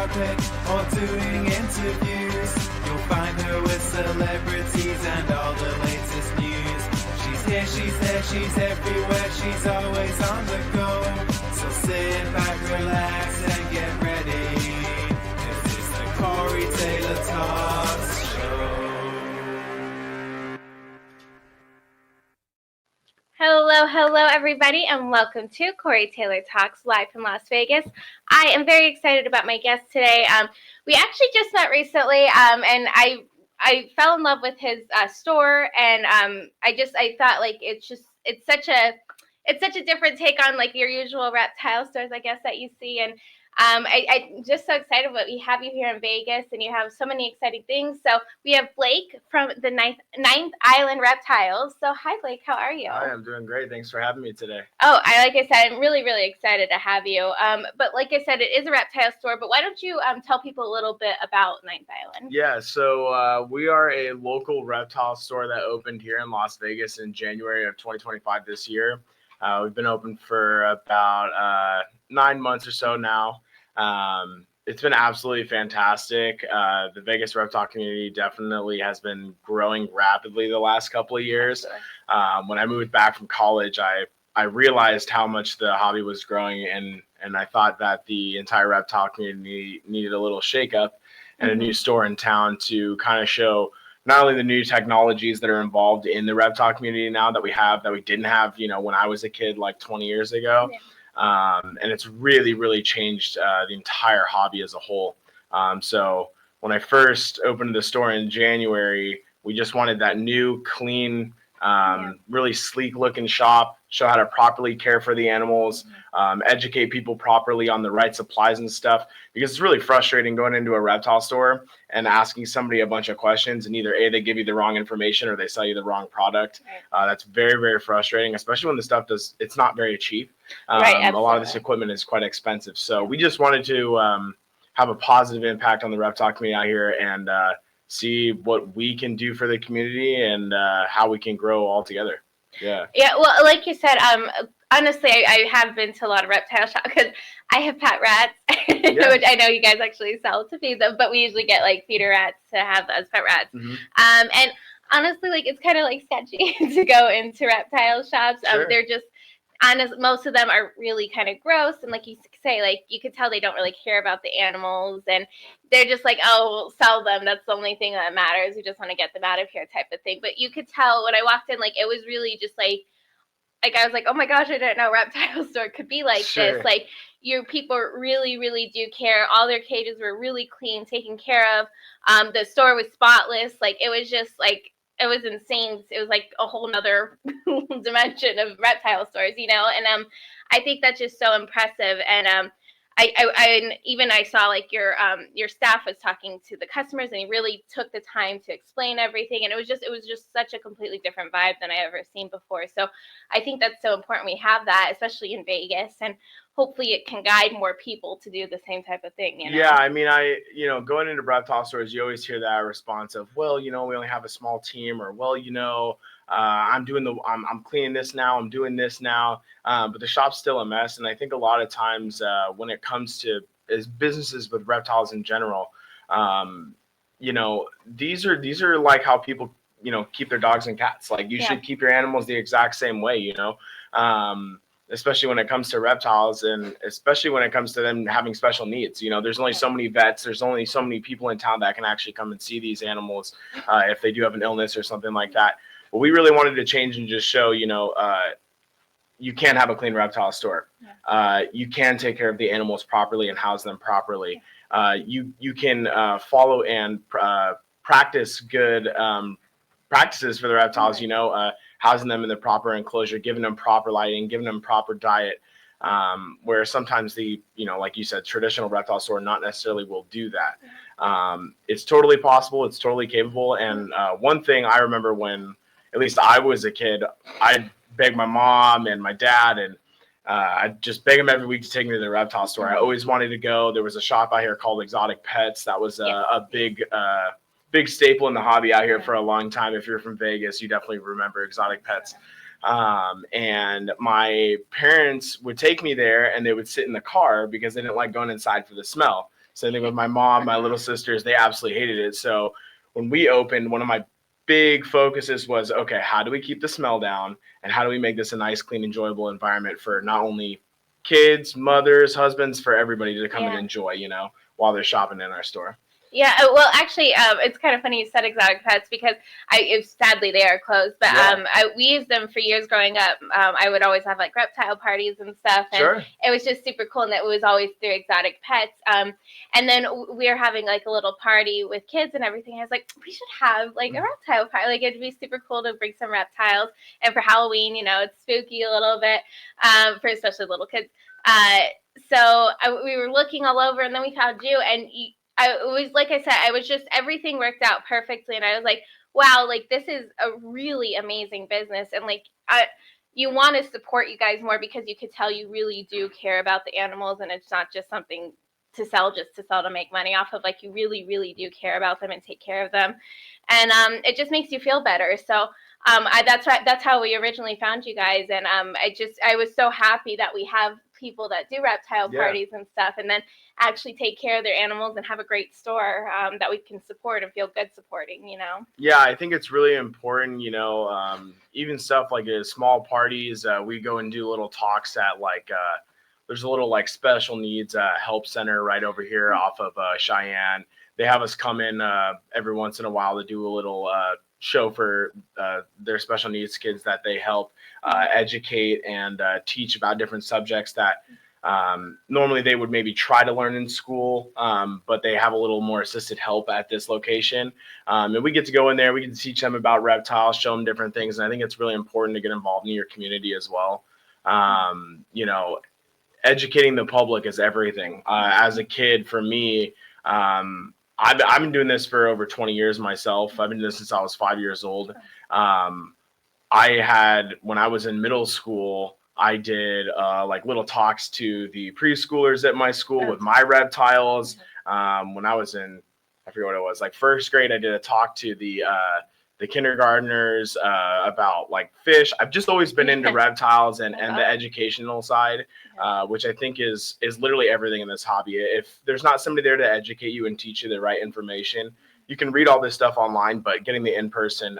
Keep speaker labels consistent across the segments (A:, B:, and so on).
A: carpet or doing interviews. You'll find her with celebrities and all the latest news. She's here, she's there, she's everywhere, she's always on the go. So sit back, relax, and get ready. This is the Corey Taylor Talks Show.
B: Hello, everybody, and welcome to Corey Taylor Talks live from Las Vegas. I am very excited about my guest today. We actually just met recently, and I fell in love with his store, and I thought like it's such a different take on like your usual reptile stores, I guess, that you see. And I'm just so excited that we have you here in Vegas, and you have so many exciting things. So we have Blake from the Ninth Island Reptiles. So hi, Blake, how are you?
C: Hi, I'm doing great. Thanks for having me today.
B: Oh, like I said, I'm really excited to have you. But like I said, it is a reptile store. But why don't you tell people a little bit about Ninth Island?
C: Yeah, so we are a local reptile store that opened here in Las Vegas in January of 2025 this year. We've been open for about 9 months or so now. It's been absolutely fantastic. The Vegas reptile community definitely has been growing rapidly the last couple of years. When I moved back from college, I realized how much the hobby was growing, and I thought that the entire reptile community needed a little shakeup and a new store in town to kind of show not only the new technologies that are involved in the reptile community now that we didn't have, when I was a kid, like 20 years ago. Yeah. And it's really changed the entire hobby as a whole. So when I first opened the store in January, we just wanted that new, clean, really sleek looking shop, show how to properly care for the animals, educate people properly on the right supplies and stuff, because it's really frustrating going into a reptile store and asking somebody a bunch of questions, and either they give you the wrong information or they sell you the wrong product. That's very frustrating, especially when the stuff it's not very cheap. A lot of this equipment is quite expensive. So we just wanted to have a positive impact on the reptile community out here and see what we can do for the community and how we can grow all together. Yeah,
B: well, like you said, honestly, I have been to a lot of reptile shops because I have pet rats, which I know you guys actually sell to feed them, but we usually get like feeder rats to have as pet rats. And honestly, like it's kind of like sketchy to go into reptile shops. They're just most of them are really kind of gross, and like you say, like you could tell they don't really care about the animals, and they're just like, oh, we'll sell them, that's the only thing that matters, we just want to get them out of here type of thing. But you could tell when I walked in, like it was really just like I was like, oh my gosh, I didn't know a reptile store could be like this. Like your people really do care. All their cages were really clean, taken care of. The store was spotless. Like it was just like, it was insane. It was like a whole nother dimension of reptile stores, and I think that's just so impressive. And I saw like your staff was talking to the customers, and he really took the time to explain everything, and it was just such a completely different vibe than I ever seen before. So I think that's so important we have that, especially in Vegas, and hopefully it can guide more people to do the same type of thing.
C: Yeah, I mean, going into reptile stores, you always hear that response of, well, we only have a small team, or well, I'm cleaning this now, I'm doing this now, but the shop's still a mess. And I think a lot of times when it comes to businesses with reptiles in general, these are like how people keep their dogs and cats. Like you should keep your animals the exact same way, especially when it comes to reptiles, and especially when it comes to them having special needs. There's only so many vets, there's only so many people in town that can actually come and see these animals if they do have an illness or something like that. But we really wanted to change and just show, you can have a clean reptile store. You can take care of the animals properly and house them properly. You can follow and practice good practices for the reptiles, housing them in the proper enclosure, giving them proper lighting, giving them proper diet, where sometimes like you said, traditional reptile store not necessarily will do that. It's totally possible. It's totally capable. And one thing I remember when, at least I was a kid, I'd beg my mom and my dad, and I'd just beg them every week to take me to the reptile store. I always wanted to go. There was a shop out here called Exotic Pets. That was a big staple in the hobby out here for a long time. If you're from Vegas, you definitely remember Exotic Pets. And my parents would take me there, and they would sit in the car because they didn't like going inside for the smell. Same thing with my mom, my little sisters. They absolutely hated it. So when we opened, one of my big focuses was, okay, how do we keep the smell down, and how do we make this a nice, clean, enjoyable environment for not only kids, mothers, husbands, for everybody to come and enjoy, you know, while they're shopping in our store.
B: Yeah, well, actually, it's kind of funny you said exotic pets because sadly they are closed, but we used them for years growing up. I would always have like reptile parties and stuff, and it was just super cool, and it was always through exotic pets. And then we were having like a little party with kids and everything. I was like, we should have like a reptile party. Like it'd be super cool to bring some reptiles, and for Halloween, you know, it's spooky a little bit for especially little kids. So we were looking all over, and then we found you, and it was like I said, I was just everything worked out perfectly, and I was like, wow, like this is a really amazing business, and like you want to support you guys more because you could tell you really do care about the animals, and it's not just something to sell just to sell to make money off of. Like you really, really do care about them and take care of them, and it just makes you feel better. So that's how we originally found you guys, and I was so happy that we have people that do reptile parties and stuff, and then actually take care of their animals and have a great store that we can support and feel good supporting, you know.
C: Yeah, I think it's really important, you know, even stuff like small parties. We go and do little talks at like there's a little like special needs help center right over here off of Cheyenne. They have us come in every once in a while to do a little show for their special needs kids that they help educate and teach about different subjects that normally they would maybe try to learn in school, but they have a little more assisted help at this location. And we get to go in there, we get to teach them about reptiles, show them different things. And I think it's really important to get involved in your community as well. You know, educating the public is everything. As a kid, for me, I've been doing this for over 20 years myself. I've been doing this since I was 5 years old. When I was in middle school, I did like little talks to the preschoolers at my school with my reptiles. When I was in, I forget what it was, like first grade, I did a talk to the kindergartners about like fish. I've just always been into reptiles and the educational side, which I think is literally everything in this hobby. If there's not somebody there to educate you and teach you the right information, you can read all this stuff online, but getting the in-person,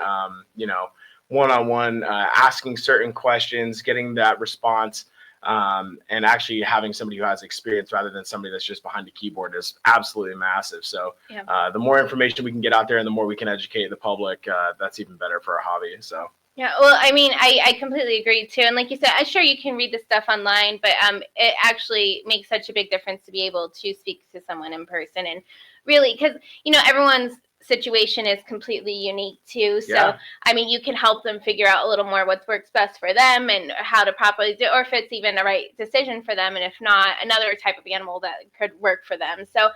C: you know, one-on-one, asking certain questions, getting that response, and actually having somebody who has experience rather than somebody that's just behind a keyboard is absolutely massive. So the more information we can get out there and the more we can educate the public, that's even better for our hobby. So.
B: Yeah, well, I mean, I completely agree too. And like you said, I'm sure you can read the stuff online, but it actually makes such a big difference to be able to speak to someone in person and really, because, you know, everyone's situation is completely unique too. So, I mean, you can help them figure out a little more what works best for them and how to properly do, or if it's even the right decision for them. And if not, another type of animal that could work for them. So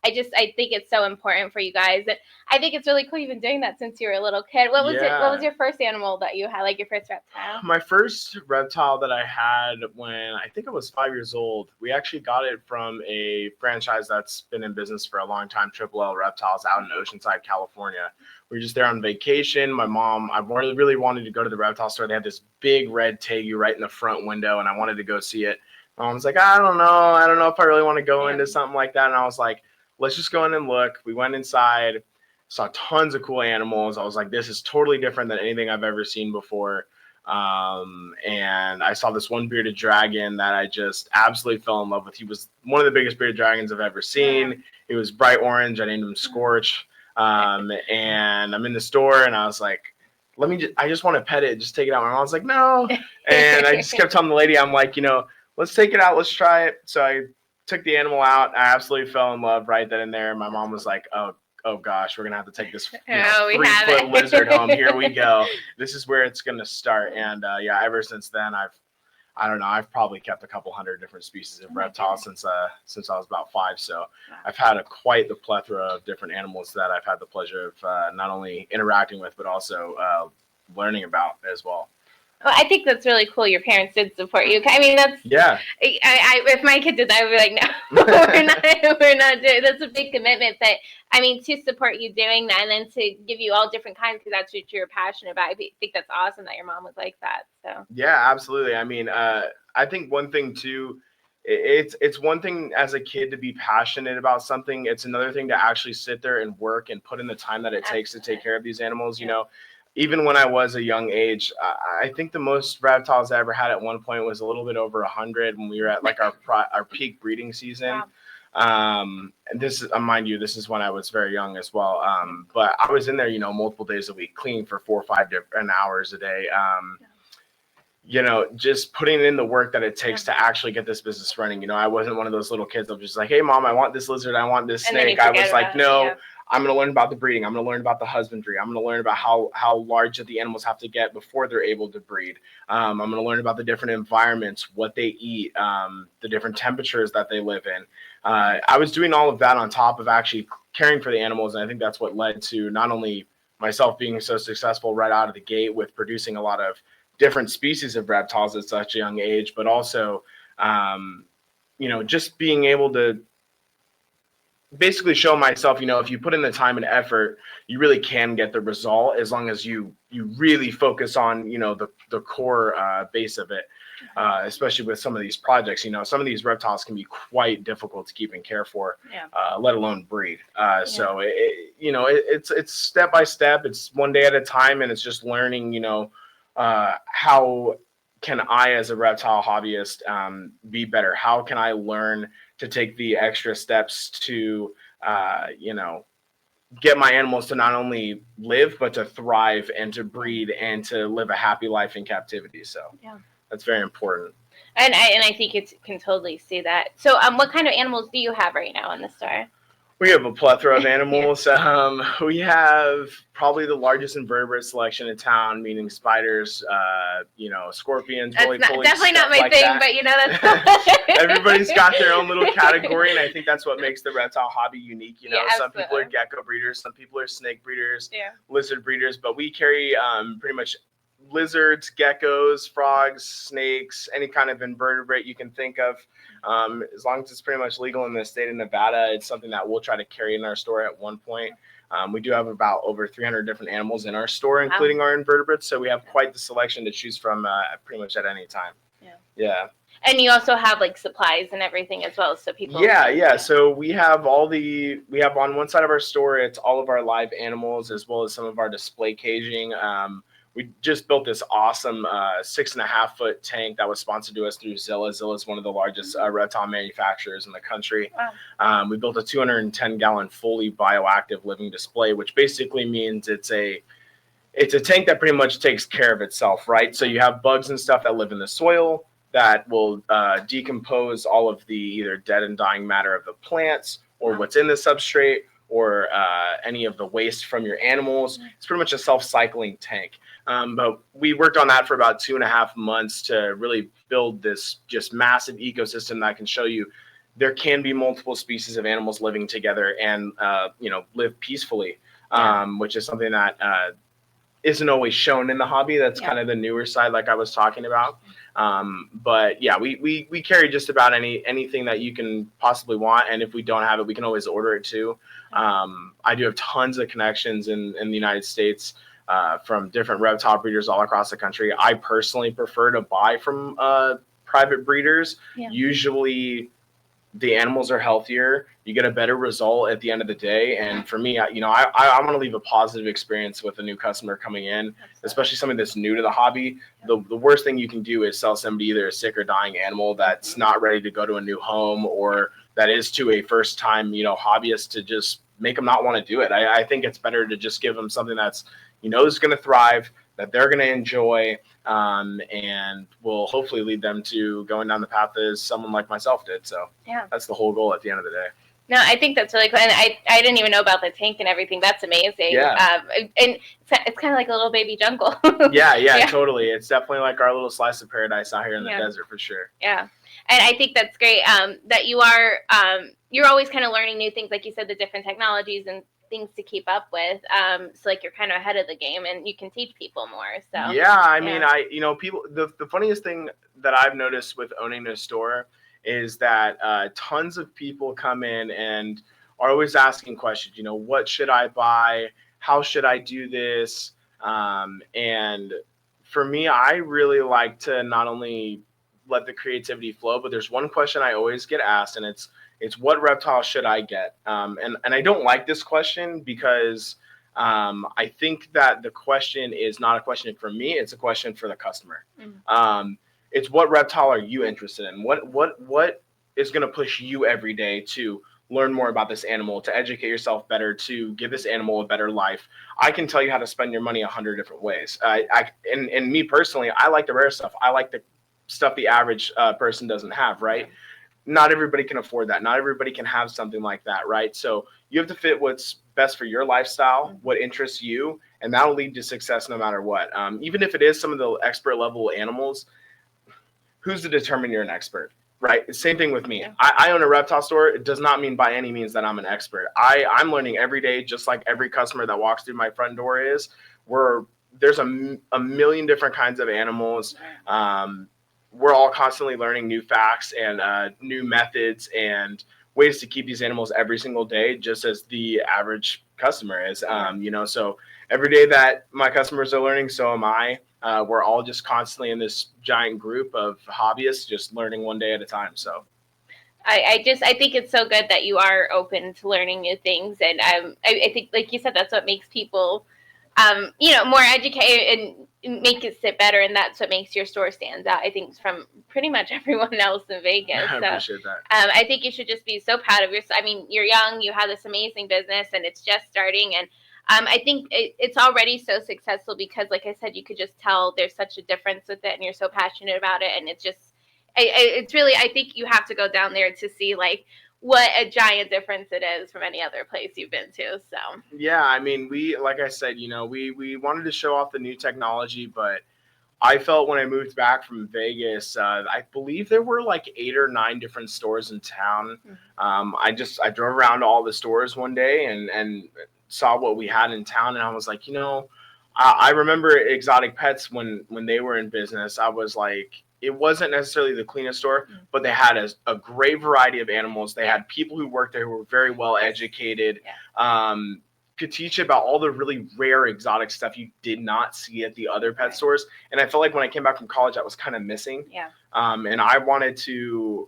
B: I think it's so important for you guys. And I think it's really cool you've been doing that since you were a little kid. What was your first animal that you had, like your first reptile?
C: My first reptile that I had when I think I was 5 years old, we actually got it from a franchise that's been in business for a long time, Triple L Reptiles, out in Oceanside, California. We were just there on vacation. My mom, I really wanted to go to the reptile store. They had this big red tegu right in the front window, and I wanted to go see it. My mom was like, I don't know if I really want to go into something like that. And I was like, let's just go in and look. We went inside, saw tons of cool animals. I was like, this is totally different than anything I've ever seen before. And I saw this one bearded dragon that I just absolutely fell in love with. He was one of the biggest bearded dragons I've ever seen. He was bright orange. I named him Scorch. And I'm in the store and I was like, I just want to pet it. Just take it out. My mom was like, no. And I just kept telling the lady, I'm like, you know, let's take it out. Let's try it. So I took the animal out. I absolutely fell in love right then and there. My mom was like, oh gosh, we're going to have to take this 3-foot lizard home. Here we go. This is where it's going to start. And ever since then, I've probably kept a couple hundred different species of reptiles since I was about 5. So I've had quite the plethora of different animals that I've had the pleasure of not only interacting with, but also learning about as well.
B: Well, I think that's really cool. Your parents did support you. I mean, that's if my kid did that, I would be like, no, we're not doing. That's a big commitment. But I mean, to support you doing that, and then to give you all different kinds, because that's what you're passionate about. I think that's awesome that your mom was like that. So
C: yeah, absolutely. I mean, I think one thing too it's one thing as a kid to be passionate about something. It's another thing to actually sit there and work and put in the time that it takes to take care of these animals. You know, even when I was a young age, I think the most reptiles I ever had at one point was a little bit over 100 when we were at like our peak breeding season. And this is, mind you, this is when I was very young as well. But I was in there, you know, multiple days a week, cleaning for 4 or 5 different hours a day. You know, just putting in the work that it takes to actually get this business running. You know, I wasn't one of those little kids that was just like, hey, mom, I want this lizard. I want this snake. I was like, no, I'm going to learn about the breeding. I'm going to learn about the husbandry. I'm going to learn about how large the animals have to get before they're able to breed. I'm going to learn about the different environments, what they eat, the different temperatures that they live in. I was doing all of that on top of actually caring for the animals. And I think that's what led to not only myself being so successful right out of the gate with producing a lot of different species of reptiles at such a young age, but also, you know, just being able to basically show myself, you know, if you put in the time and effort, you really can get the result as long as you really focus on, you know, the core base of it, especially with some of these projects. You know, some of these reptiles can be quite difficult to keep and care for, let alone breed. So, you know, it's step by step. It's one day at a time, and it's just learning, you know, how can I, as a reptile hobbyist, be better? How can I learn to take the extra steps to, you know, get my animals to not only live, but to thrive and to breed and to live a happy life in captivity. So that's very important.
B: And I think you can totally see that. So what kind of animals do you have right now in the store?
C: We have a plethora of animals. We have probably the largest invertebrate selection in town, meaning spiders, you know, scorpions,
B: definitely not my thing, but you know, that's
C: everybody's got their own little category, and I think that's what makes the reptile hobby unique. You know, some people are gecko breeders, some people are snake breeders, lizard breeders, but we carry pretty much lizards, geckos, frogs, snakes, any kind of invertebrate you can think of. As long as it's pretty much legal in the state of Nevada, it's something that we'll try to carry in our store at one point. We do have about over 300 different animals in our store, including our invertebrates. So we have quite the selection to choose from pretty much at any time. Yeah.
B: And you also have like supplies and everything as well, so people.
C: So we have on one side of our store, it's all of our live animals as well as some of our display caging. We just built this awesome 6.5-foot tank that was sponsored to us through Zilla. Zilla is one of the largest reptile manufacturers in the country. We built a 210-gallon fully bioactive living display, which basically means it's a tank that pretty much takes care of itself, right? So you have bugs and stuff that live in the soil that will decompose all of the either dead and dying matter of the plants or what's in the substrate or any of the waste from your animals. It's pretty much a self-cycling tank. But we worked on that for about 2.5 months to really build this just massive ecosystem that can show you there can be multiple species of animals living together and, you know, live peacefully, which is something that isn't always shown in the hobby. That's kind of the newer side, like I was talking about. But yeah, we carry just about anything that you can possibly want. And if we don't have it, we can always order it too. I do have tons of connections in the United States from different reptile breeders all across the country. I personally prefer to buy from private breeders. Usually the animals are healthier. You get a better result at the end of the day. And for me, you know, I want to leave a positive experience with a new customer coming in, especially somebody that's new to the hobby. The worst thing you can do is sell somebody either a sick or dying animal that's not ready to go to a new home, or that is to a first time, you know, hobbyist, to just make them not want to do it. I think it's better to just give them something that's, you know, is going to thrive, that they're going to enjoy, and will hopefully lead them to going down the path as someone like myself did. So that's the whole goal at the end of the day.
B: No, I think that's really cool. And I didn't even know about the tank and everything. That's amazing. And it's kind of like a little baby jungle.
C: Totally. It's definitely like our little slice of paradise out here in the desert for sure.
B: Yeah. And I think that's great that you are, you're always kind of learning new things, like you said, the different technologies and things to keep up with. So like you're kind of ahead of the game and you can teach people more. So
C: I mean, you know, people, the funniest thing that I've noticed with owning a store is that tons of people come in and are always asking questions, you know, what should I buy? How should I do this? And for me, I really like to not only let the creativity flow. But there's one question I always get asked, and it's what reptile should I get? And I don't like this question because I think that the question is not a question for me. It's a question for the customer. It's what reptile are you interested in? What is going to push you every day to learn more about this animal, to educate yourself better, to give this animal a better life? I can tell you how to spend your money 100 different ways. And me personally, I like the rare stuff. I like the stuff the average person doesn't have, right? Not everybody can afford that. Not everybody can have something like that, right? So you have to fit what's best for your lifestyle, what interests you, and that'll lead to success no matter what. Even if it is some of the expert level animals, who's to determine you're an expert, right? Same thing with me. I own a reptile store. It does not mean by any means that I'm an expert. I'm learning every day, just like every customer that walks through my front door is. There's a million different kinds of animals. We're all constantly learning new facts and new methods and ways to keep these animals every single day, just as the average customer is. So every day that my customers are learning, so am I. We're all just constantly in this giant group of hobbyists, just learning one day at a time. So
B: I think it's so good that you are open to learning new things, and I think, like you said, that's what makes people more educated and make it sit better, and that's what makes your store stand out, I think, from pretty much everyone else in Vegas.
C: I appreciate that.
B: I think you should just be so proud of yourself. I mean, you're young, you have this amazing business, and it's just starting, and I think it's already so successful because, like I said, you could just tell there's such a difference with it, and you're so passionate about it, and it's just, it's really, I think you have to go down there to see, like, what a giant difference it is from any other place you've been to. So
C: yeah, I mean, like I said, we wanted to show off the new technology, but I felt when I moved back from Vegas, I believe there were like 8 or 9 different stores in town. I drove around to all the stores one day and saw what we had in town, and I was like, I remember Exotic Pets when they were in business. I was like, it wasn't necessarily the cleanest store, but they had a great variety of animals. They had people who worked there who were very well educated, could teach you about all the really rare exotic stuff you did not see at the other pet stores. And I felt like when I came back from college, that was kind of missing. And I wanted to,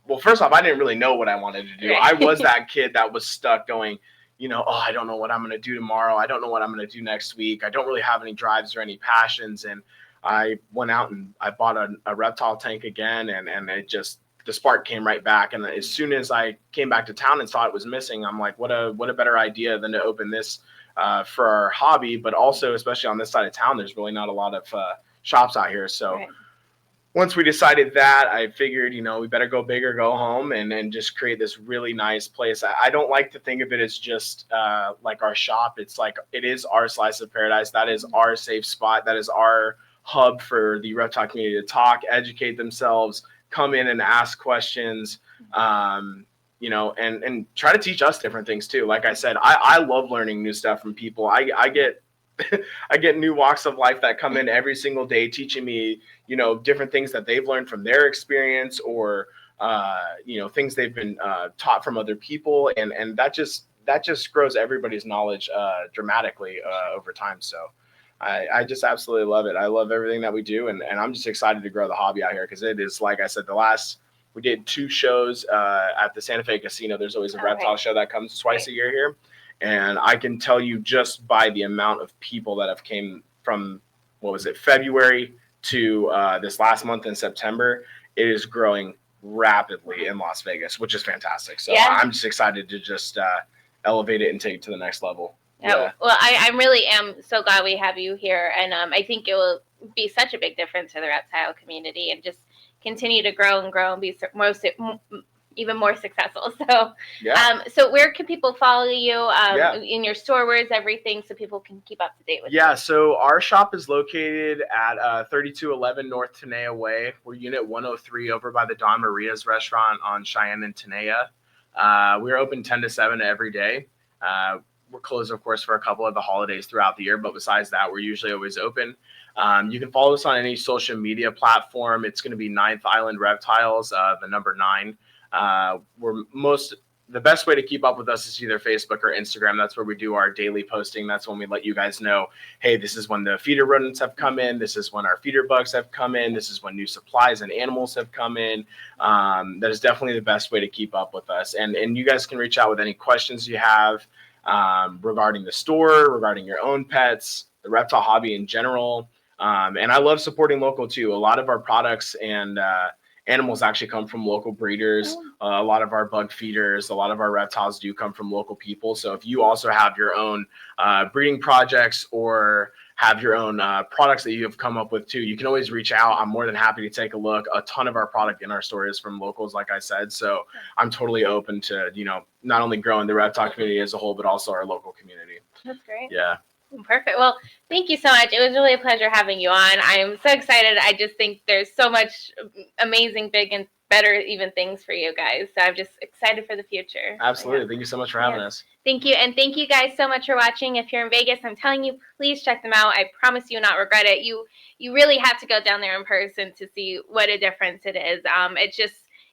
C: well, first off, I didn't really know what I wanted to do. I was that kid that was stuck going, I don't know what I'm going to do tomorrow. I don't know what I'm going to do next week. I don't really have any drives or any passions. And I went out and I bought a reptile tank again, and it just, the spark came right back. And as soon as I came back to town and saw it was missing, I'm like, what a better idea than to open this for our hobby. But also, especially on this side of town, there's really not a lot of shops out here. So once we decided that, I figured, we better go big or go home and just create this really nice place. I don't like to think of it as just like our shop. It's like, it is our slice of paradise. That is our safe spot. That is our hub for the reptile community to talk, educate themselves, come in and ask questions, and try to teach us different things too. Like I said, I love learning new stuff from people. I get I get new walks of life that come in every single day, teaching me, different things that they've learned from their experience, or things they've been taught from other people, and that just grows everybody's knowledge dramatically over time. So I just absolutely love it. I love everything that we do, and I'm just excited to grow the hobby out here, because it is, like I said, we did 2 shows at the Santa Fe Casino. There's always a reptile show that comes twice a year here. And I can tell you, just by the amount of people that have came from, February to this last month in September, it is growing rapidly in Las Vegas, which is fantastic. So I'm just excited to just elevate it and take it to the next level.
B: Yeah. Well, I really am so glad we have you here, and I think it will be such a big difference to the reptile community, and just continue to grow and be even more successful. So, so where can people follow you in your store? Where's everything, so people can keep up to date with you?
C: Yeah, so our shop is located at 3211 North Tenaya Way. We're Unit 103 over by the Don Maria's restaurant on Cheyenne and Tenaya. We're open 10 to 7 every day. We're closed, of course, for a couple of the holidays throughout the year, but besides that, we're usually always open. You can follow us on any social media platform. It's going to be 9th Island Reptiles, the number 9. We're most the best way to keep up with us is either Facebook or Instagram. That's where we do our daily posting. That's when we let you guys know, hey, this is when the feeder rodents have come in. This is when our feeder bugs have come in. This is when new supplies and animals have come in. That is definitely the best way to keep up with us. And you guys can reach out with any questions you have regarding the store, regarding your own pets, the reptile hobby in general. And I love supporting local too. A lot of our products and animals actually come from local breeders. A lot of our bug feeders, a lot of our reptiles do come from local people. So if you also have your own breeding projects or have your own products that you have come up with too, you can always reach out. I'm more than happy to take a look. A ton of our product in our store is from locals, like I said. So I'm totally open to, not only growing the reptile community as a whole, but also our local community.
B: That's great.
C: Yeah.
B: Perfect. Well, thank you so much. It was really a pleasure having you on. I'm so excited. I just think there's so much amazing, big, and better even things for you guys. So I'm just excited for the future.
C: Absolutely.
B: Yeah.
C: Thank you so much for having us.
B: Thank you. And thank you guys so much for watching. If you're in Vegas, I'm telling you, please check them out. I promise you will not regret it. You really have to go down there in person to see what a difference it is.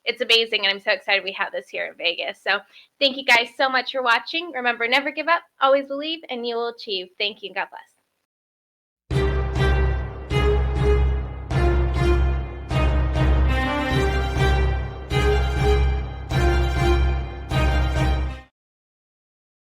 B: It's amazing, and I'm so excited we have this here in Vegas. So thank you guys so much for watching. Remember, never give up, always believe, and you will achieve. Thank you, and God bless.